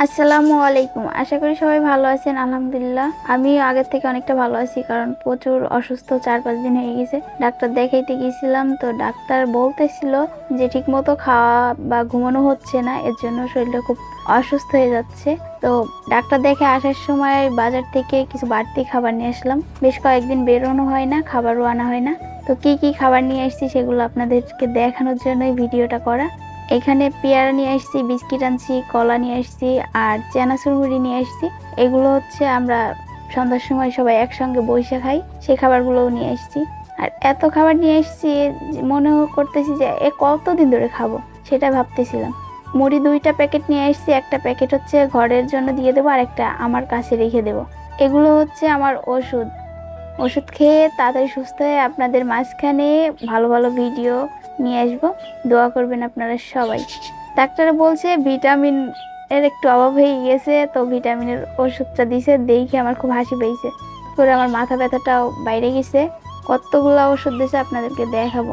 আসসালামু আলাইকুম। আশা করি সবাই ভালো আছেন। আলহামদুলিল্লাহ আমি আগের থেকে অনেকটা ভালো আছি, কারণ প্রচুর অসুস্থ 4-5 দিন হয়ে গেছে। ডাক্তার দেখাইতে গিয়েছিলাম, তো ডাক্তার বলতেছিল যে ঠিকমতো খাওয়া বা ঘুমানো হচ্ছে না, এর জন্য শরীরটা খুব অসুস্থ হয়ে যাচ্ছে। তো ডাক্তার দেখে আসার সময় বাজার থেকে কিছু বাড়তি খাবার নিয়ে আসলাম। বেশ কয়েকদিন বেরোনো হয় না, খাবারও আনা হয় না। তো কি কি খাবার নিয়ে আসছি সেগুলো আপনাদেরকে দেখানোর জন্যই ভিডিওটা করা। এখানে পেয়ারা নিয়ে আসছি, বিস্কিট আনছি, কলা নিয়ে আসছি, আর চানাচুর মুড়ি নিয়ে আসছি। এগুলো হচ্ছে আমরা সন্ধ্যার সময় সবাই একসঙ্গে বসে খাই, সেই খাবারগুলোও নিয়ে আসছি। আর এত খাবার নিয়ে আসছি মনে করতেছি যে কতদিন ধরে খাবো সেটা ভাবতেছিলাম। মুড়ি 2টা প্যাকেট নিয়ে আসছি, একটা প্যাকেট হচ্ছে ঘরের জন্য দিয়ে দেবো, আর একটা আমার কাছে রেখে দেবো। এগুলো হচ্ছে আমার ওষুধ। ওষুধ খেয়ে তাড়াতাড়ি সুস্থ হয়ে আপনাদের মাঝখানে ভালো ভালো ভিডিও নিয়ে আসবো। দোয়া করবেন আপনারা সবাই। ডাক্তার বলছে ভিটামিন এর একটু অভাব হয়ে গেছে, তো ভিটামিনের ওষুধটা দিছে, দেখে আমার খুব হাসি পেয়েছে। করে আমার মাথা ব্যথাটাও বাইরে গেছে। কতগুলো ওষুধ দিয়েছে আপনাদেরকে দেখাবো।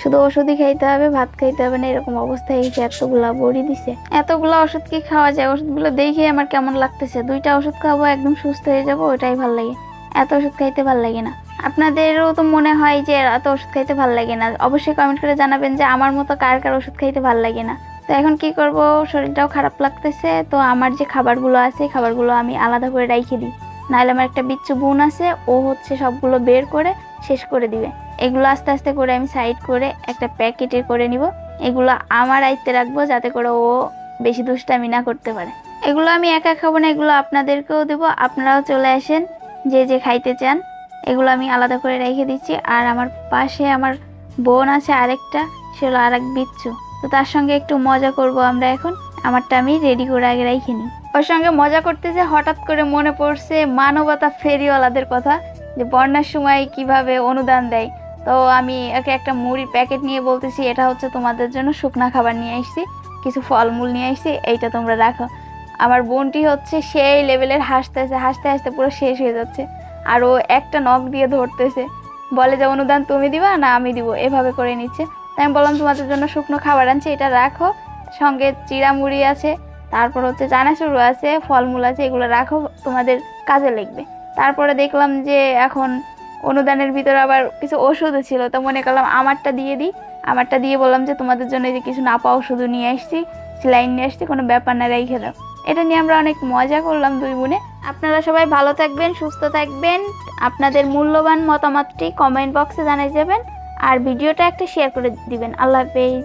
শুধু ওষুধই খাইতে হবে, ভাত খাইতে হবে না, এরকম অবস্থা হয়ে গেছে। এতগুলা বড়ি দিছে, এতগুলা ওষুধ কি খাওয়া যায়? ওষুধগুলো দেখে আমার কেমন লাগতেছে। 2টা ওষুধ খাবো, একদম সুস্থ হয়ে যাবো, ওটাই ভাল লাগে। এত ওষুধ খাইতে ভাল লাগে না। আপনাদেরও তো মনে হয় যে এত ওষুধ খাইতে ভাল লাগে না? অবশ্যই কমেন্ট করে জানাবেন যে আমার মতো কার কার ওষুধ খাইতে ভাল লাগে না। তো এখন কি করব, শরীরটাও খারাপ লাগতেছে। তো আমার যে খাবারগুলো আছে, খাবারগুলো আমি আলাদা করে রাইখে দিই, নাহলে আমার একটা বিচ্ছু বোন আছে, ও হচ্ছে সবগুলো বের করে শেষ করে দিবে। এগুলো আস্তে আস্তে করে আমি সাইড করে একটা প্যাকেটে করে নিব। এগুলো আমার আয়ত্তে রাখবো, যাতে করে ও বেশি দুষ্টামি না করতে পারে। এগুলো আমি একা খাবো না, এগুলো আপনাদেরকেও দেবো। আপনারাও চলে আসেন যে যে খাইতে চান। এগুলো আমি আলাদা করে রেখে দিচ্ছি। আর আমার পাশে আমার বোন আছে আরেকটা, সে হলো আরেক বিচ্ছু। তো তার সঙ্গে একটু মজা করব আমরা এখন। আমারটা আমি রেডি করে আগে রেখে নিই। ওর সঙ্গে মজা করতেছে, হঠাৎ করে মনে পড়ছে মানবতা ফেরিওয়ালাদের কথা, যে বন্যার সময় কিভাবে অনুদান দেয়। তো আমি একে একটা মুড়ির প্যাকেট নিয়ে বলতেছি, এটা হচ্ছে তোমাদের জন্য শুকনা খাবার নিয়ে আসছি, কিছু ফলমূল নিয়ে আসছি, এইটা তোমরা রাখো। আমার বোনটি হচ্ছে সেই লেভেলের হাসতেছে, হাসতে হাসতে পুরো শেষ হয়ে যাচ্ছে। আর ও একটা নখ দিয়ে ধরতেছে, বলে যে অনুদান তুমি দিবা না আমি দিব, এভাবে করে নিচ্ছে। তাই আমি বললাম তোমাদের জন্য শুকনো খাবার আনছি, এটা রাখো, সঙ্গে চিড়া মুড়ি আছে, তারপর হচ্ছে চানাচুর আছে, ফলমূল আছে, এগুলো রাখো, তোমাদের কাজে লাগবে। তারপরে দেখলাম যে এখন অনুদানের ভিতরে আবার কিছু ওষুধও ছিল, তো মনে করলাম আমারটা দিয়ে দিই। আমারটা দিয়ে বললাম যে তোমাদের জন্য এই যে কিছু নাপা ওষুধও নিয়ে আসছি, সেলাইন নিয়ে আসছি, কোনো ব্যাপার না, রেখে দাও। এটা নিয়ে আমরা অনেক মজা করলাম 2 বোনে। আপনারা সবাই ভালো থাকবেন, সুস্থ থাকবেন। আপনাদের মূল্যবান মতামতটি কমেন্ট বক্সে জানিয়ে যাবেন, আর ভিডিওটা একটা শেয়ার করে দিবেন। আল্লাহ হাফেজ।